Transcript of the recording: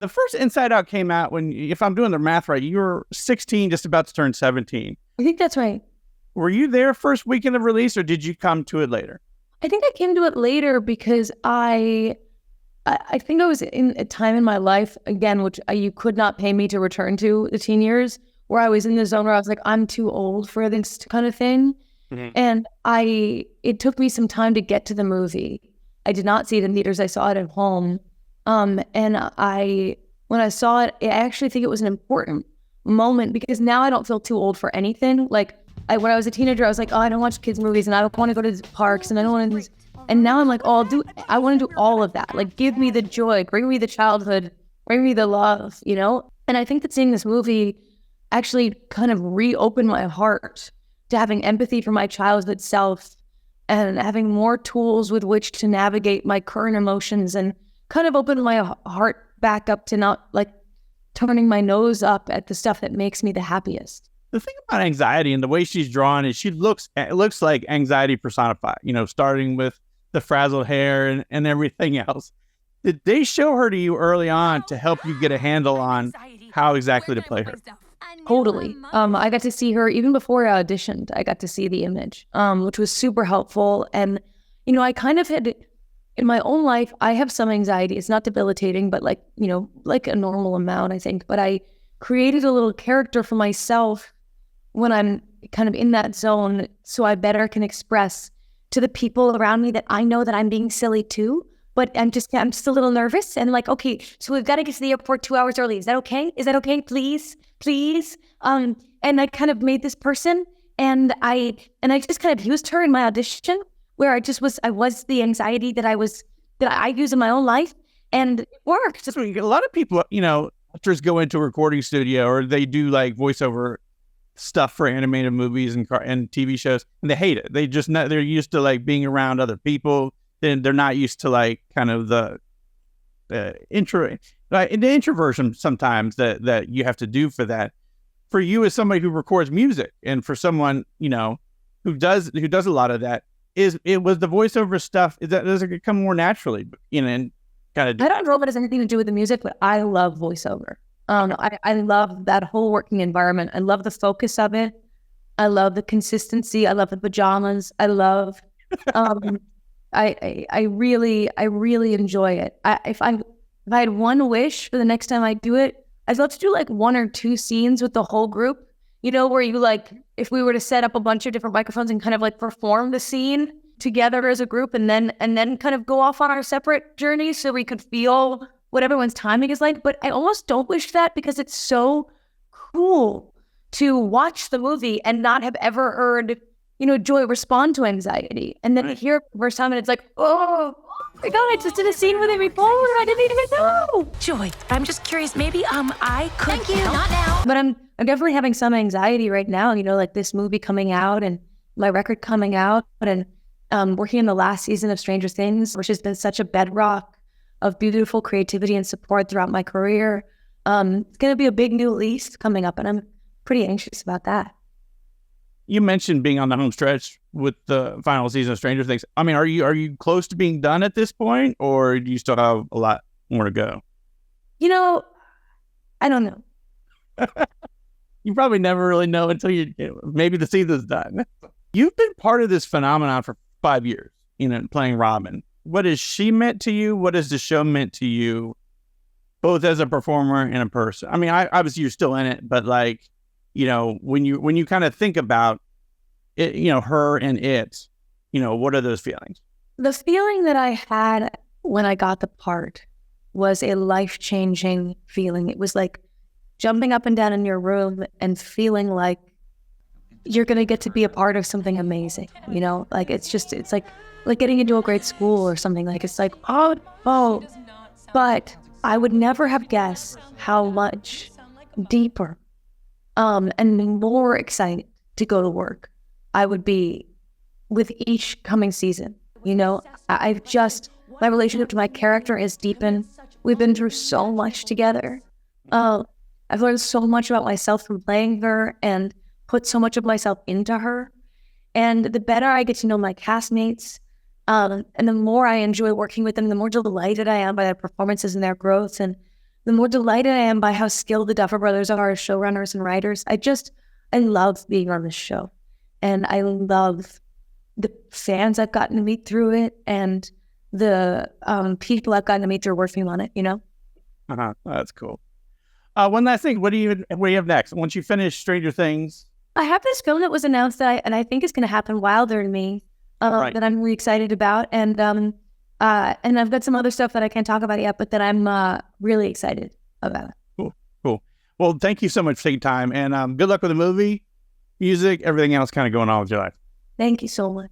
The first Inside Out came out when, if I'm doing the math right, you were 16, just about to turn 17. I think that's right. Were you there first weekend of release, or did you come to it later? I think I came to it later because I think I was in a time in my life, again, which you could not pay me to return to, the teen years, where I was in the zone where I was like, I'm too old for this kind of thing. Mm-hmm. And it took me some time to get to the movie. I did not see it in theaters. I saw it at home. And when I saw it, I actually think it was an important moment because now I don't feel too old for anything. Like when I was a teenager, I was like, oh, I don't watch kids movies and I don't want to go to the parks and I don't want to. And now I'm like, oh, I want to do all of that. Like, give me the joy, bring me the childhood, bring me the love, you know? And I think that seeing this movie actually kind of reopened my heart to having empathy for my childhood self and having more tools with which to navigate my current emotions and kind of opened my heart back up to not like turning my nose up at the stuff that makes me the happiest. The thing about anxiety and the way she's drawn is it looks like anxiety personified, you know, starting with the frazzled hair and everything else. Did they show her to you early on to help you get a handle on how exactly to play her? Totally. I got to see her even before I auditioned. I got to see the image, which was super helpful. And, you know, I kind of had, in my own life, I have some anxiety. It's not debilitating, but like, you know, like a normal amount, I think. But I created a little character for myself when I'm kind of in that zone so I better can express to the people around me that I know that I'm being silly too, but I'm just a little nervous and like, okay, so we've got to get to the airport 2 hours early. Is that okay? Is that okay? Please. And I kind of made this person and I just kind of used her in my audition where I was the anxiety that I use in my own life and it worked. So a lot of people, you know, actors go into a recording studio or they do like voiceover stuff for animated movies and TV shows, and they hate it. They're used to like being around other people. Then they're not used to like kind of the introversion sometimes that you have to do for that. For you as somebody who records music, and for someone, you know, who does a lot of that, was the voiceover stuff? Does it come more naturally? You know, and kind of. I don't know if it has anything to do with the music, but I love voiceover. I love that whole working environment. I love the focus of it. I love the consistency. I love the pajamas. I love, I really enjoy it. If I had one wish for the next time I do it, I'd love to do like 1 or 2 scenes with the whole group, you know, where you like, if we were to set up a bunch of different microphones and kind of like perform the scene together as a group and then kind of go off on our separate journeys so we could feel what everyone's timing is like. But I almost don't wish that because it's so cool to watch the movie and not have ever heard, you know, Joy respond to anxiety. And then hear it the first time and it's like, oh my God, I just did a scene with him before. I didn't even know. Joy, I'm just curious, maybe I could Thank you, not now. But I'm definitely having some anxiety right now, you know, like this movie coming out and my record coming out and working in the last season of Stranger Things, which has been such a bedrock of beautiful creativity and support throughout my career. It's going to be a big new release coming up, and I'm pretty anxious about that. You mentioned being on the home stretch with the final season of Stranger Things. I mean, are you close to being done at this point, or do you still have a lot more to go? You know, I don't know. You probably never really know until maybe the season's done. You've been part of this phenomenon for 5 years, you know, playing Robin. What has she meant to you? What has the show meant to you, both as a performer and a person? I mean, obviously you're still in it, but like, you know, when you kind of think about it, you know, her and it, you know, what are those feelings? The feeling that I had when I got the part was a life-changing feeling. It was like jumping up and down in your room and feeling like you're going to get to be a part of something amazing, you know? Like, it's like getting into a great school or something. Like, it's like, oh, but I would never have guessed how much deeper and more excited to go to work I would be with each coming season. You know, my relationship to my character is deepened. We've been through so much together. I've learned so much about myself from playing her and put so much of myself into her. And the better I get to know my castmates, and the more I enjoy working with them, the more delighted I am by their performances and their growth. And the more delighted I am by how skilled the Duffer Brothers are as showrunners and writers. I love being on this show. And I love the fans I've gotten to meet through it and the people I've gotten to meet through working on it, you know? That's cool. One last thing. What do you have next? Once you finish Stranger Things? I have this film that was announced that I think is going to happen Wilder and Me that I'm really excited about. And I've got some other stuff that I can't talk about yet, but that I'm really excited about. Cool. Well, thank you so much for taking time, and good luck with the movie, music, everything else kind of going on with your life. Thank you so much.